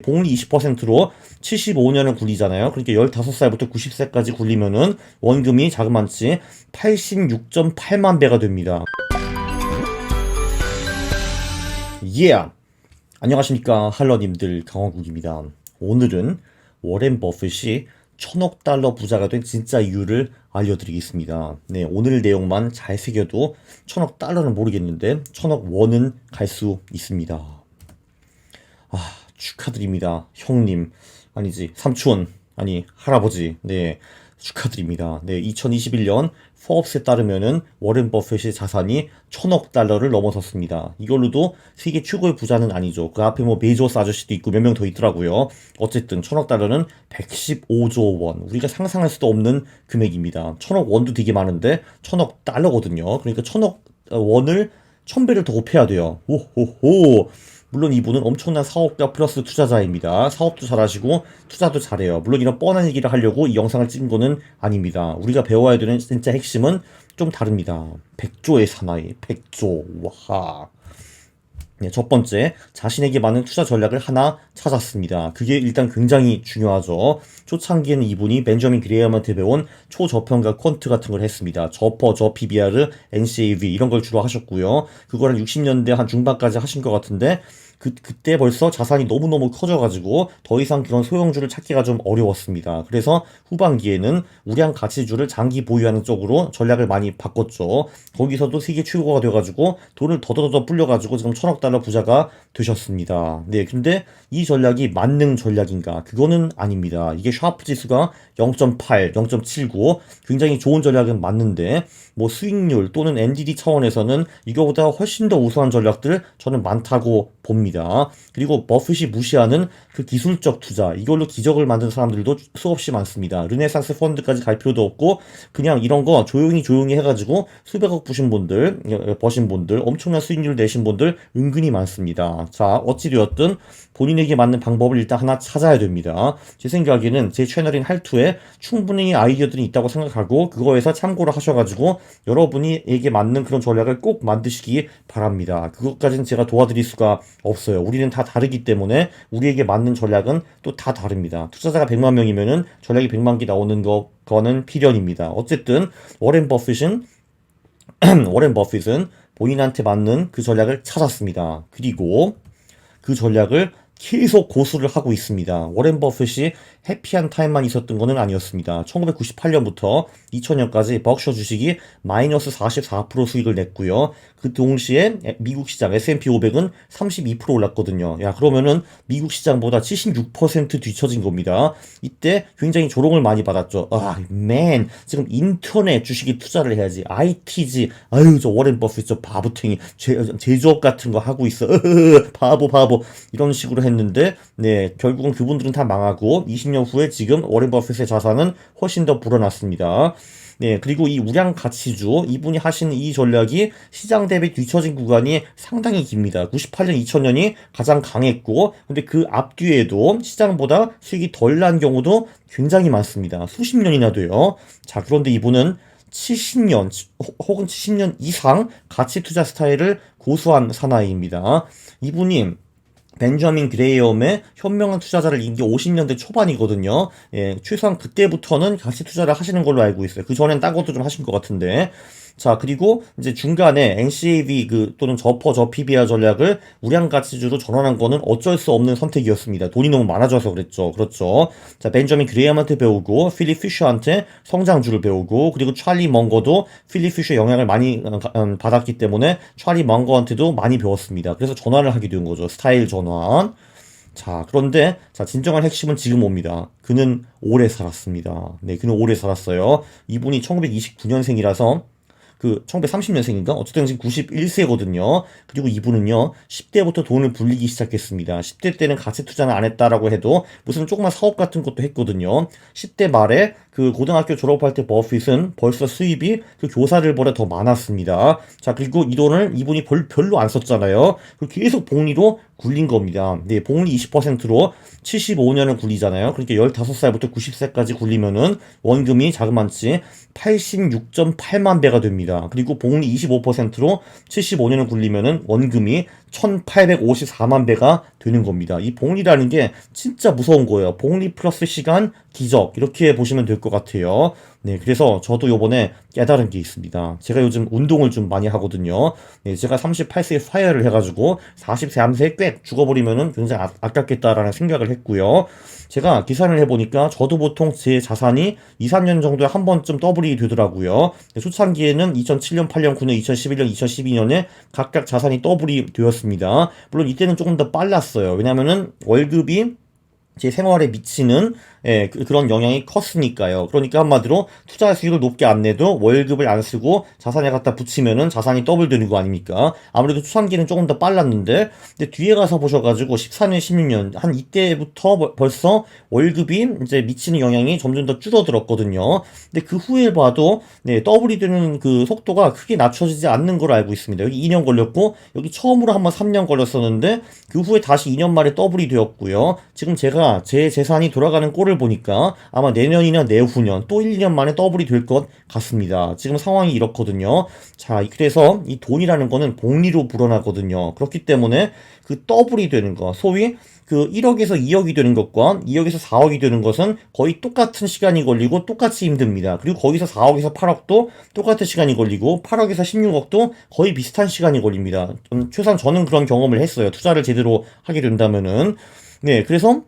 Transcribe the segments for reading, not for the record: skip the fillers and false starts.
복리 20%로 75년을 굴리잖아요. 그러니까 15살부터 90세까지 굴리면은 원금이 자그만치 86.8만 배가 됩니다. Yeah! 안녕하십니까 할러님들, 강원국입니다. 오늘은 워렌 버핏이 1000억 달러 부자가 된 진짜 이유를 알려드리겠습니다. 네, 오늘 내용만 잘 새겨도 1000억 달러는 모르겠는데 1000억 원은 갈 수 있습니다. 축하드립니다. 형님, 아니지, 삼촌, 아니, 할아버지. 네, 축하드립니다. 네, 2021년 포브스에 따르면은 워렌 버핏의 자산이 1000억 달러를 넘어섰습니다. 이걸로도 세계 최고의 부자는 아니죠. 그 앞에 뭐 베조스 아저씨도 있고 몇 명 더 있더라고요. 어쨌든 1000억 달러는 115조 원. 우리가 상상할 수도 없는 금액입니다. 1000억 원도 되게 많은데 1000억 달러거든요. 그러니까 1000억 원을 1000배를 더 곱해야 돼요. 오호호. 물론 이분은 엄청난 사업가 플러스 투자자입니다. 사업도 잘하시고 투자도 잘해요. 물론 이런 뻔한 얘기를 하려고 이 영상을 찍은 거는 아닙니다. 우리가 배워야 되는 진짜 핵심은 좀 다릅니다. 100조의 사나이, 100조. 와. 네, 첫 번째, 자신에게 맞는 투자 전략을 하나 찾았습니다. 그게 일단 굉장히 중요하죠. 초창기에는 이분이 벤저민 그레이엄한테 배운 초저평가 퀀트 같은 걸 했습니다. 저퍼, 저 PBR, NCAV 이런 걸 주로 하셨고요. 그거를 60년대 한 중반까지 하신 것 같은데 그때 벌써 자산이 너무너무 커져가지고 더 이상 그런 소형주를 찾기가 좀 어려웠습니다. 그래서 후반기에는 우량 가치주를 장기 보유하는 쪽으로 전략을 많이 바꿨죠. 거기서도 세계 최고가 돼가지고 돈을 더더더 불려가지고 지금 1000억 달러 부자가 되셨습니다. 네, 근데 이 전략이 만능 전략인가? 그거는 아닙니다. 이게 샤프 지수가 0.8, 0.79 굉장히 좋은 전략은 맞는데 뭐 수익률 또는 NDD 차원에서는 이거보다 훨씬 더 우수한 전략들 저는 많다고 봅니다. 그리고 버핏이 무시하는 그 기술적 투자, 이걸로 기적을 만든 사람들도 수없이 많습니다. 르네상스 펀드까지 갈 필요도 없고 그냥 이런 거 조용히 해가지고 수백억 버신 분들, 엄청난 수익률 내신 분들 은근히 많습니다. 자, 어찌되었든 본인에게 맞는 방법을 일단 하나 찾아야 됩니다. 제 생각에는 제 채널인 할투에 충분히 아이디어들이 있다고 생각하고 그거에서 참고를 하셔가지고 여러분이에게 맞는 그런 전략을 꼭 만드시기 바랍니다. 그것까지는 제가 도와드릴 수가 없어요. 우리는 다 다르기 때문에 우리에게 맞는 전략은 또 다 다릅니다. 투자자가 100만 명이면은 전략이 100만 개 나오는 거는 필연입니다. 어쨌든 워렌 버핏은 본인한테 맞는 그 전략을 찾았습니다. 그리고 그 전략을 계속 고수를 하고 있습니다. 워렌 버핏이 해피한 타임만 있었던 것은 아니었습니다. 1998년부터 2000년까지 버크셔 주식이 마이너스 44% 수익을 냈고요. 그 동시에 미국 시장 S&P 500은 32% 올랐거든요. 야, 그러면은 미국 시장보다 76% 뒤처진 겁니다. 이때 굉장히 조롱을 많이 받았죠. 지금 인터넷 주식에 투자를 해야지. IT지. 아유, 저 워렌 버핏 저 바보탱이. 제조업 같은 거 하고 있어. 바보. 이런 식으로 했는데, 네, 결국은 그분들은 다 망하고 20년 후에 지금 워렌 버핏의 자산은 훨씬 더 불어났습니다. 네, 그리고 이 우량 가치주, 이분이 하신 이 전략이 시장 대비 뒤처진 구간이 상당히 깁니다. 98년, 2000년이 가장 강했고, 근데 그 앞뒤에도 시장보다 수익이 덜 난 경우도 굉장히 많습니다. 수십 년이나 돼요. 자, 그런데 이분은 70년 혹은 70년 이상 가치 투자 스타일을 고수한 사나이입니다. 이분이 벤저민 그레이엄의 현명한 투자자를 이긴 게 50년대 초반이거든요. 예, 최소한 그때부터는 가치 투자를 하시는 걸로 알고 있어요. 그 전엔 딴 것도 좀 하신 것 같은데. 자, 그리고 이제 중간에 NCAV 또는 저 PBR 전략을 우량 가치주로 전환한 거는 어쩔 수 없는 선택이었습니다. 돈이 너무 많아져서 그랬죠. 그렇죠. 자, 벤저민 그레이엄한테 배우고 필립 피셔한테 성장주를 배우고 그리고 찰리 멍거도 필립 피셔 영향을 많이 받았기 때문에 찰리 멍거한테도 많이 배웠습니다. 그래서 전환을 하게 된 거죠. 스타일 전환. 자, 그런데, 진정한 핵심은 지금 옵니다. 그는 오래 살았습니다. 네, 그는 오래 살았어요. 이분이 1929년생이라서, 1930년생인가? 어쨌든 지금 91세거든요. 그리고 이분은요, 10대부터 돈을 불리기 시작했습니다. 10대 때는 가치 투자는 안 했다라고 해도 무슨 조그만 사업 같은 것도 했거든요. 10대 말에 그 고등학교 졸업할 때 버핏은 벌써 수입이 그 교사들보다 더 많았습니다. 자, 그리고 이 돈을 이분이 별로 안 썼잖아요. 그리고 계속 복리로 굴린 겁니다. 네, 복리 20%로 75년을 굴리잖아요. 그러니까 15살부터 90세까지 굴리면은 원금이 자그만치 86.8만 배가 됩니다. 그리고 복리 25%로 75년을 굴리면은 원금이 1854만 배가 되는 겁니다. 이 복리라는 게 진짜 무서운 거예요. 복리 플러스 시간, 기적 이렇게 보시면 될 것 같아요. 네, 그래서 저도 요번에 깨달은 게 있습니다. 제가 요즘 운동을 좀 많이 하거든요. 네, 제가 38세에 파이어를 해가지고 40세, 3세에 꽤 죽어버리면은 굉장히 아깝겠다라는 생각을 했고요. 제가 계산을 해보니까 저도 보통 제 자산이 2, 3년 정도에 한 번쯤 더블이 되더라고요. 초창기에는 2007년, 8년, 9년, 2011년, 2012년에 각각 자산이 더블이 되었습니다. 물론 이때는 조금 더 빨랐어요. 왜냐면은 월급이 제 생활에 미치는 그런 영향이 컸으니까요. 그러니까 한마디로 투자 수익을 높게 안 내도 월급을 안 쓰고 자산에 갖다 붙이면은 자산이 더블 되는 거 아닙니까? 아무래도 초창기는 조금 더 빨랐는데 근데 뒤에 가서 보셔가지고 14년, 16년 한 이때부터 벌써 월급이 이제 미치는 영향이 점점 더 줄어들었거든요. 근데 그 후에 봐도 네, 더블이 되는 그 속도가 크게 낮춰지지 않는 걸 알고 있습니다. 여기 2년 걸렸고 여기 처음으로 한번 3년 걸렸었는데 그 후에 다시 2년 만에 더블이 되었고요. 지금 제가 제 재산이 돌아가는 꼴을 보니까 아마 내년이나 내후년 또 1년 만에 더블이 될 것 같습니다. 지금 상황이 이렇거든요. 자, 그래서 이 돈이라는 거는 복리로 불어나거든요. 그렇기 때문에 그 더블이 되는 거, 소위 그 1억에서 2억이 되는 것과 2억에서 4억이 되는 것은 거의 똑같은 시간이 걸리고 똑같이 힘듭니다. 그리고 거기서 4억에서 8억도 똑같은 시간이 걸리고 8억에서 16억도 거의 비슷한 시간이 걸립니다. 최소한 저는 그런 경험을 했어요. 투자를 제대로 하게 된다면은. 네, 그래서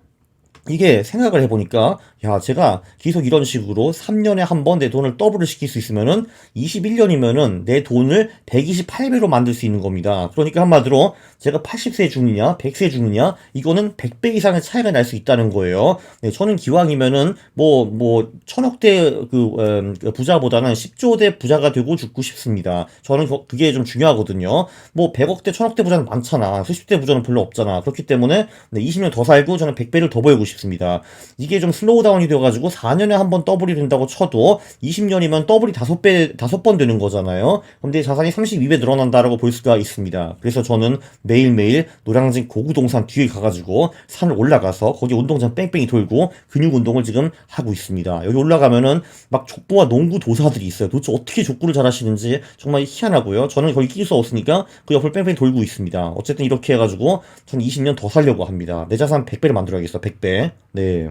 이게 생각을 해보니까 야 제가 계속 이런 식으로 3년에 한 번 내 돈을 더블을 시킬 수 있으면은 21년이면은 내 돈을 128배로 만들 수 있는 겁니다. 그러니까 한마디로 제가 80세에 죽느냐 100세에 죽느냐 이거는 100배 이상의 차이가 날 수 있다는 거예요. 네, 저는 기왕이면은 뭐 천억대 그 부자보다는 10조대 부자가 되고 죽고 싶습니다. 저는 그게 좀 중요하거든요. 뭐 100억대 1000억대 부자는 많잖아. 수십대 부자는 별로 없잖아. 그렇기 때문에 네, 20년 더 살고 저는 100배를 더 벌고 싶습니다. 이게 좀 슬로우 다운이 되어가지고 4년에 한 번 더블이 된다고 쳐도 20년이면 더블이 5번 되는 거잖아요. 근데 자산이 32배 늘어난다라고 볼 수가 있습니다. 그래서 저는 매일매일 노량진 고구동산 뒤에 가가지고 산을 올라가서 거기 운동장 뺑뺑이 돌고 근육 운동을 지금 하고 있습니다. 여기 올라가면은 막 족보와 농구 도사들이 있어요. 도대체 어떻게 족구를 잘하시는지 정말 희한하고요. 저는 거기 낄 수 없으니까 그 옆을 뺑뺑이 돌고 있습니다. 어쨌든 이렇게 해가지고 저는 20년 더 살려고 합니다. 내 자산 100배를 만들어야겠어. 100배. 네.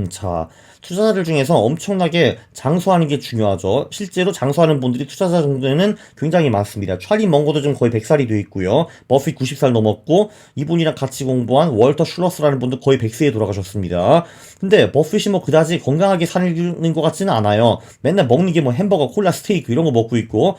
자, 투자자들 중에서 엄청나게 장수하는 게 중요하죠. 실제로 장수하는 분들이 투자자 정도에는 굉장히 많습니다. 찰리 멍거도 지금 거의 100살이 되어 있고요. 버핏 90살 넘었고, 이분이랑 같이 공부한 월터 슐러스라는 분도 거의 100세에 돌아가셨습니다. 근데 버핏이 뭐 그다지 건강하게 사는 것 같지는 않아요. 맨날 먹는 게 뭐 햄버거, 콜라, 스테이크 이런 거 먹고 있고,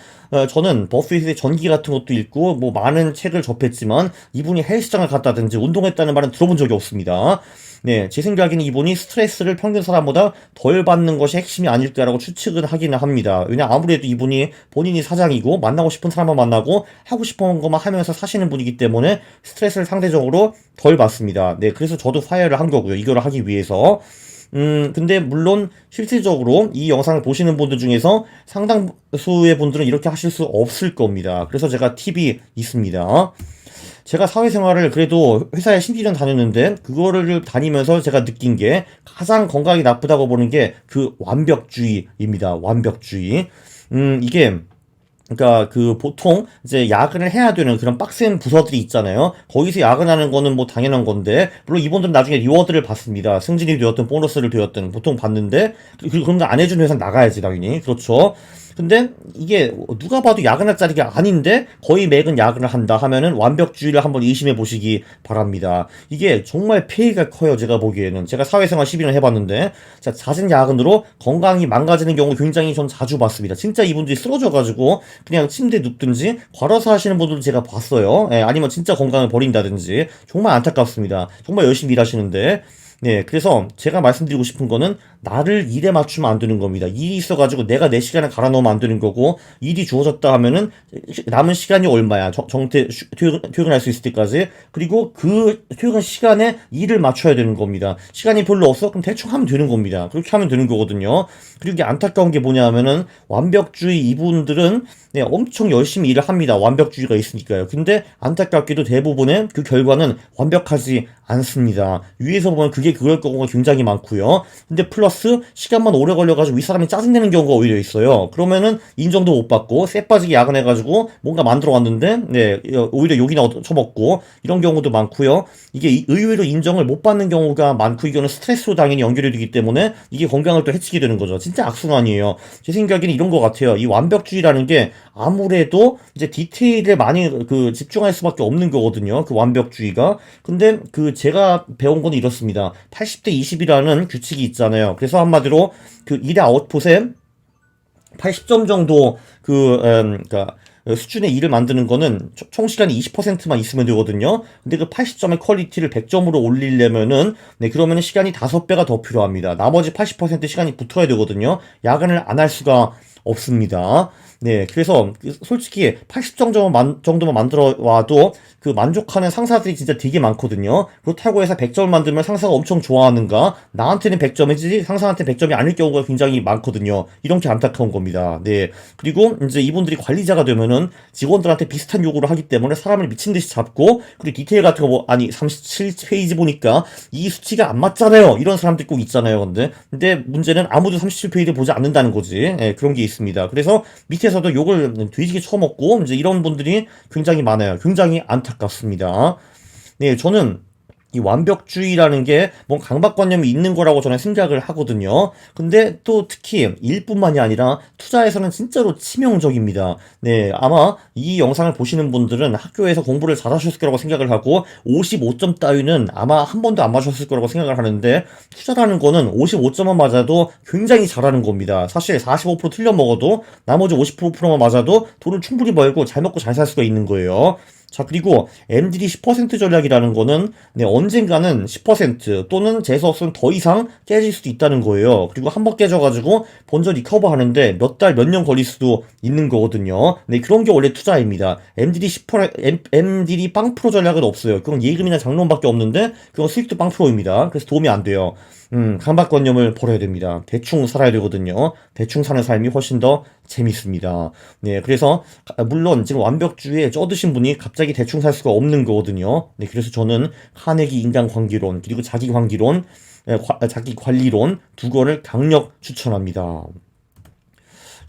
저는 버핏의 전기 같은 것도 읽고, 뭐 많은 책을 접했지만, 이분이 헬스장을 갔다든지 운동했다는 말은 들어본 적이 없습니다. 네, 제 생각에는 이분이 스트레스를 평균 사람보다 덜 받는 것이 핵심이 아닐까라고 추측을 하기는 합니다. 왜냐 아무래도 이분이 본인이 사장이고 만나고 싶은 사람만 만나고 하고 싶은 것만 하면서 사시는 분이기 때문에 스트레스를 상대적으로 덜 받습니다. 네, 그래서 저도 파이어를 한 거고요. 이거를 하기 위해서. 근데 물론 실질적으로 이 영상을 보시는 분들 중에서 상당수의 분들은 이렇게 하실 수 없을 겁니다. 그래서 제가 팁이 있습니다. 제가 사회생활을 그래도 회사에 11년 다녔는데 그거를 다니면서 제가 느낀 게 가장 건강이 나쁘다고 보는 게 그 완벽주의입니다. 완벽주의. 이게 그러니까 그 보통 이제 야근을 해야 되는 그런 빡센 부서들이 있잖아요. 거기서 야근하는 거는 뭐 당연한 건데 물론 이분들은 나중에 리워드를 받습니다. 승진이 되었든 보너스를 되었든 보통 받는데 그런 거 안 해주는 회사는 나가야지 당연히. 그렇죠. 근데 이게 누가 봐도 야근할 자리가 아닌데 거의 매근 야근을 한다 하면은 완벽주의를 한번 의심해 보시기 바랍니다. 이게 정말 폐해가 커요. 제가 보기에는. 제가 사회생활 12년 해봤는데 자, 잦은 야근으로 건강이 망가지는 경우 굉장히 전 자주 봤습니다. 진짜 이분들이 쓰러져가지고 그냥 침대에 눕든지 과로사 하시는 분들도 제가 봤어요. 예, 아니면 진짜 건강을 버린다든지 정말 안타깝습니다. 정말 열심히 일하시는데 네, 그래서 제가 말씀드리고 싶은 거는 나를 일에 맞추면 안 되는 겁니다. 일이 있어가지고 내가 내 시간을 갈아 넣으면 안 되는 거고, 일이 주어졌다 하면은 남은 시간이 얼마야? 퇴근할 수 있을 때까지. 그리고 그 퇴근 시간에 일을 맞춰야 되는 겁니다. 시간이 별로 없어? 그럼 대충 하면 되는 겁니다. 그렇게 하면 되는 거거든요. 그리고 이게 안타까운 게 뭐냐면은 완벽주의 이분들은 네, 엄청 열심히 일을 합니다. 완벽주의가 있으니까요. 근데 안타깝게도 대부분의 그 결과는 완벽하지 않습니다. 위에서 보면 그게 그럴 경우가 굉장히 많고요. 근데 플러스 시간만 오래 걸려가지고 윗사람이 짜증내는 경우가 오히려 있어요. 그러면은 인정도 못 받고 쎄 빠지게 야근해가지고 뭔가 만들어 왔는데 네, 오히려 욕이나 쳐먹고 이런 경우도 많고요. 이게 의외로 인정을 못 받는 경우가 많고 이거는 스트레스로 당연히 연결이 되기 때문에 이게 건강을 또 해치게 되는 거죠. 진짜 악순환이에요. 제 생각에는 이런 것 같아요. 이 완벽주의라는 게 아무래도 이제 디테일에 많이 그 집중할 수밖에 없는 거거든요. 그 완벽주의가. 근데 그 제가 배운 건 이렇습니다. 80대 20이라는 규칙이 있잖아요. 그래서 한마디로 그 일의 아웃풋에 80점 정도 그러니까 수준의 일을 만드는 거는 총 시간이 20%만 있으면 되거든요. 근데 그 80점의 퀄리티를 100점으로 올리려면은 네 그러면은 시간이 5배가 더 필요합니다. 나머지 80% 시간이 붙어야 되거든요. 야근을 안 할 수가 없습니다. 네, 그래서 솔직히 80점 정도만 만들어 와도 그 만족하는 상사들이 진짜 되게 많거든요. 그렇다고 해서 100점을 만들면 상사가 엄청 좋아하는가? 나한테는 100점이지 상사한테 100점이 아닐 경우가 굉장히 많거든요. 이런 게 안타까운 겁니다. 네. 그리고 이제 이분들이 관리자가 되면은 직원들한테 비슷한 요구를 하기 때문에 사람을 미친 듯이 잡고 그리고 디테일 같은 거 뭐 아니 37페이지 보니까 이 수치가 안 맞잖아요. 이런 사람들 꼭 있잖아요. 근데 문제는 아무도 37페이지 보지 않는다는 거지. 네, 그런 게 있습니다. 그래서 밑에서도 욕을 뒤지게 쳐먹고 이제 이런 분들이 굉장히 많아요. 굉장히 안타깝습니다. 네, 저는 이 완벽주의라는 게 뭐 강박관념이 있는 거라고 저는 생각을 하거든요. 근데 또 특히 일뿐만이 아니라 투자에서는 진짜로 치명적입니다. 네, 아마 이 영상을 보시는 분들은 학교에서 공부를 잘하셨을 거라고 생각을 하고 55점 따위는 아마 한 번도 안 맞으셨을 거라고 생각을 하는데 투자라는 거는 55점만 맞아도 굉장히 잘하는 겁니다. 사실 45% 틀려 먹어도 나머지 50%만 맞아도 돈을 충분히 벌고 잘 먹고 잘 살 수가 있는 거예요. 자, 그리고 MDD 10% 전략이라는 거는 네, 언젠가는 10% 또는 재수 없으면 더 이상 깨질 수도 있다는 거예요. 그리고 한 번 깨져가지고 본전 리커버 하는데 몇 달, 몇 년 걸릴 수도 있는 거거든요. 네, 그런 게 원래 투자입니다. MDD 10%, MDD 빵 프로 전략은 없어요. 그건 예금이나 장롱밖에 없는데 그건 수익도 빵 프로입니다. 그래서 도움이 안 돼요. 강박관념을 버려야 됩니다. 대충 살아야 되거든요. 대충 사는 삶이 훨씬 더 재밌습니다. 네, 그래서 물론 지금 완벽주의에 쩌드신 분이 갑자기 대충 살 수가 없는 거거든요. 네, 그래서 저는 카네기 인간관계론 그리고 자기관계론, 자기관리론 두 거를 강력 추천합니다.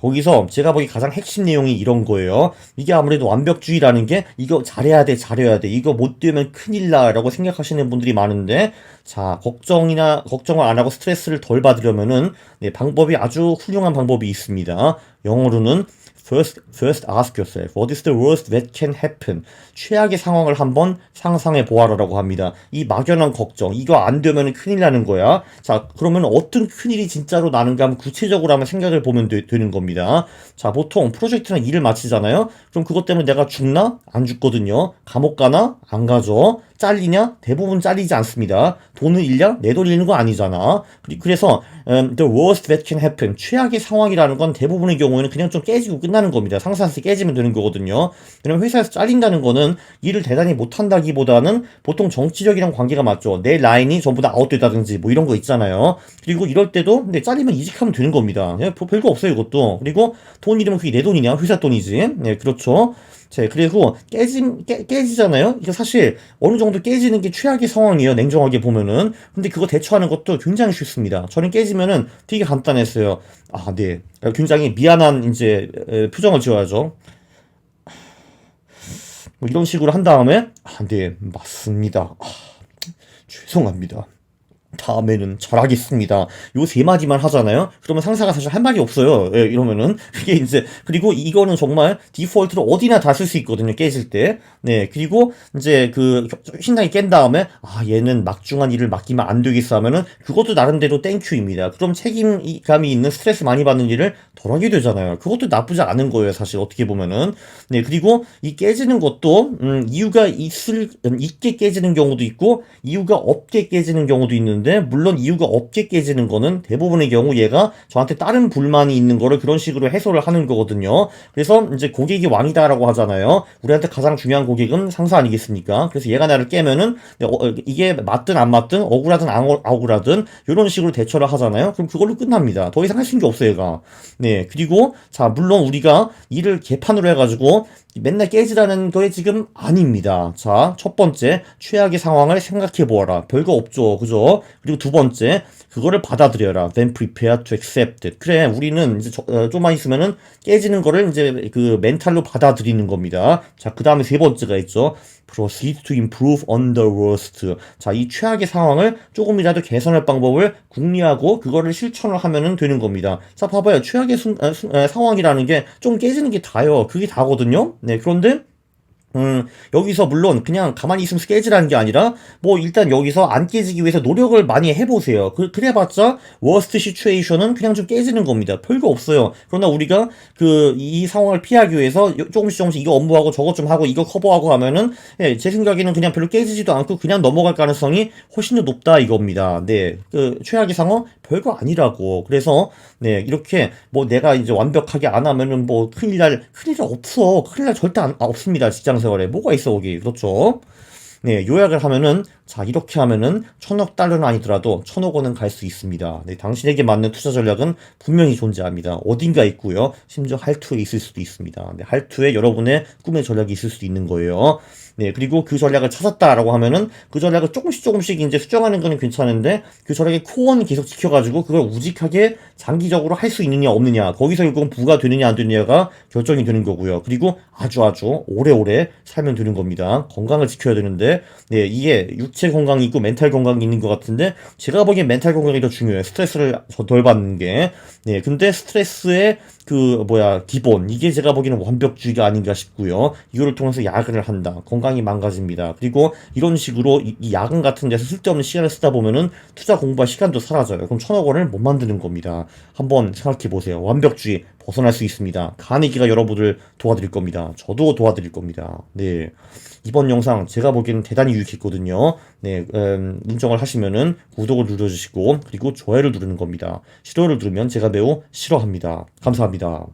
거기서 제가 보기 가장 핵심 내용이 이런 거예요. 이게 아무래도 완벽주의라는 게 이거 잘해야 돼, 잘해야 돼. 이거 못 되면 큰일 나라고 생각하시는 분들이 많은데 자, 걱정을 안 하고 스트레스를 덜 받으려면은 네, 방법이 아주 훌륭한 방법이 있습니다. 영어로는 First ask yourself, what is the worst that can happen? 최악의 상황을 한번 상상해 보아라라고 합니다. 이 막연한 걱정, 이거 안 되면 큰일 나는 거야. 자, 그러면 어떤 큰일이 진짜로 나는가 한번 구체적으로 한번 생각을 보면 되는 겁니다. 자, 보통 프로젝트나 일을 마치잖아요. 그럼 그것 때문에 내가 죽나? 안 죽거든요. 감옥 가나? 안 가죠. 잘리냐? 대부분 잘리지 않습니다. 돈을 잃냐? 내 돈 잃는 거 아니잖아. 그래서 the worst that can happen. 최악의 상황이라는 건 대부분의 경우에는 그냥 좀 깨지고 끝나는 겁니다. 상사한테 깨지면 되는 거거든요. 왜냐면 회사에서 잘린다는 거는 일을 대단히 못한다기보다는 보통 정치력이랑 관계가 맞죠. 내 라인이 전부 다 아웃됐다든지 뭐 이런 거 있잖아요. 그리고 이럴 때도 근데 잘리면 이직하면 되는 겁니다. 별거 없어요 이것도. 그리고 돈 잃으면 그게 내 돈이냐? 회사 돈이지. 네, 그렇죠. 자, 그리고 깨지잖아요? 이게 사실 어느 정도 깨지는 게 최악의 상황이에요. 냉정하게 보면은. 근데 그거 대처하는 것도 굉장히 쉽습니다. 저는 깨지면은 되게 간단했어요. 아, 네. 굉장히 미안한 이제 표정을 지어야죠. 뭐 이런 식으로 한 다음에 아, 네, 맞습니다. 아, 죄송합니다. 다음에는 잘하겠습니다. 요 세 마디만 하잖아요. 그러면 상사가 사실 할 말이 없어요. 예, 이러면은 그게 이제 그리고 이거는 정말 디폴트로 어디나 다 쓸 수 있거든요. 깨질 때. 네, 그리고 이제 그 신나게 깬 다음에 아 얘는 막중한 일을 맡기면 안 되겠어 하면은 그것도 나름대로 땡큐입니다. 그럼 책임감이 있는 스트레스 많이 받는 일을 덜 하게 되잖아요. 그것도 나쁘지 않은 거예요. 사실 어떻게 보면은. 네, 그리고 이 깨지는 것도 이유가 있게 깨지는 경우도 있고 이유가 없게 깨지는 경우도 있는데. 깨지는데, 물론 이유가 없게 깨지는 거는 대부분의 경우 얘가 저한테 다른 불만이 있는 거를 그런 식으로 해소를 하는 거거든요. 그래서 이제 고객이 왕이다라고 하잖아요. 우리한테 가장 중요한 고객은 상사 아니겠습니까? 그래서 얘가 나를 깨면은 이게 맞든 안 맞든 억울하든 안 억울하든 이런 식으로 대처를 하잖아요. 그럼 그걸로 끝납니다. 더 이상 할 수 있는 게 없어요, 얘가. 네, 그리고 자, 물론 우리가 일을 개판으로 해가지고 맨날 깨지라는 거에 지금 아닙니다. 자, 첫 번째, 최악의 상황을 생각해 보아라. 별거 없죠. 그죠? 그리고 두 번째, 그거를 받아들여라. Then prepare to accept it. 그래, 우리는 이제 좀만 있으면은 깨지는 거를 이제 그 멘탈로 받아들이는 겁니다. 자, 그 다음에 세 번째가 있죠. Proceed to improve on the worst. 자, 이 최악의 상황을 조금이라도 개선할 방법을 궁리하고 그거를 실천을 하면은 되는 겁니다. 자, 봐봐요. 최악의 상황이라는 게 좀 깨지는 게 다요. 그게 다거든요. 네, 그런데 여기서 물론 그냥 가만히 있으면 깨지라는 게 아니라, 뭐, 일단 여기서 안 깨지기 위해서 노력을 많이 해보세요. 그래봤자, 워스트 시츄에이션은 그냥 좀 깨지는 겁니다. 별거 없어요. 그러나 우리가 이 상황을 피하기 위해서 조금씩 이거 업무하고 저것 좀 하고 이거 커버하고 하면은, 예, 제 생각에는 그냥 별로 깨지지도 않고 그냥 넘어갈 가능성이 훨씬 더 높다 이겁니다. 네. 최악의 상황? 별거 아니라고. 그래서, 네, 이렇게, 뭐, 내가 이제 완벽하게 안 하면은 뭐, 큰일 없어. 큰일 날 절대 없습니다. 직장 생활에. 뭐가 있어, 거기. 그렇죠? 네, 요약을 하면은, 자, 이렇게 하면은, 1,000억 달러는 아니더라도 1,000억 원은 갈 수 있습니다. 네, 당신에게 맞는 투자 전략은 분명히 존재합니다. 어딘가 있고요. 심지어 할투에 있을 수도 있습니다. 네, 할투에 여러분의 꿈의 전략이 있을 수도 있는 거예요. 네, 그리고 그 전략을 찾았다라고 하면은 그 전략을 조금씩 이제 수정하는 거는 괜찮은데 그 전략의 코어는 계속 지켜가지고 그걸 우직하게 장기적으로 할 수 있느냐 없느냐 거기서 결국은 부가 되느냐 안 되느냐가 결정이 되는 거고요. 그리고 아주 오래오래 살면 되는 겁니다. 건강을 지켜야 되는데 네, 이게 육체 건강이 있고 멘탈 건강이 있는 것 같은데 제가 보기엔 멘탈 건강이 더 중요해요. 스트레스를 덜 받는 게. 네, 근데 스트레스의 기본 이게 제가 보기에는 완벽주의가 아닌가 싶고요. 이거를 통해서 야근을 한다. 건강이 망가집니다. 그리고 이런 식으로 이 야근 같은 데서 쓸데없는 시간을 쓰다 보면은 투자 공부할 시간도 사라져요. 그럼 1,000억 원을 못 만드는 겁니다. 한번 생각해 보세요. 완벽주의 벗어날 수 있습니다. 가네기가 여러분을 도와드릴 겁니다. 저도 도와드릴 겁니다. 네. 이번 영상 제가 보기에는 대단히 유익했거든요. 네, 인정을 하시면은 구독을 눌러주시고 그리고 좋아요를 누르는 겁니다. 싫어요를 누르면 제가 매우 싫어합니다. 감사합니다.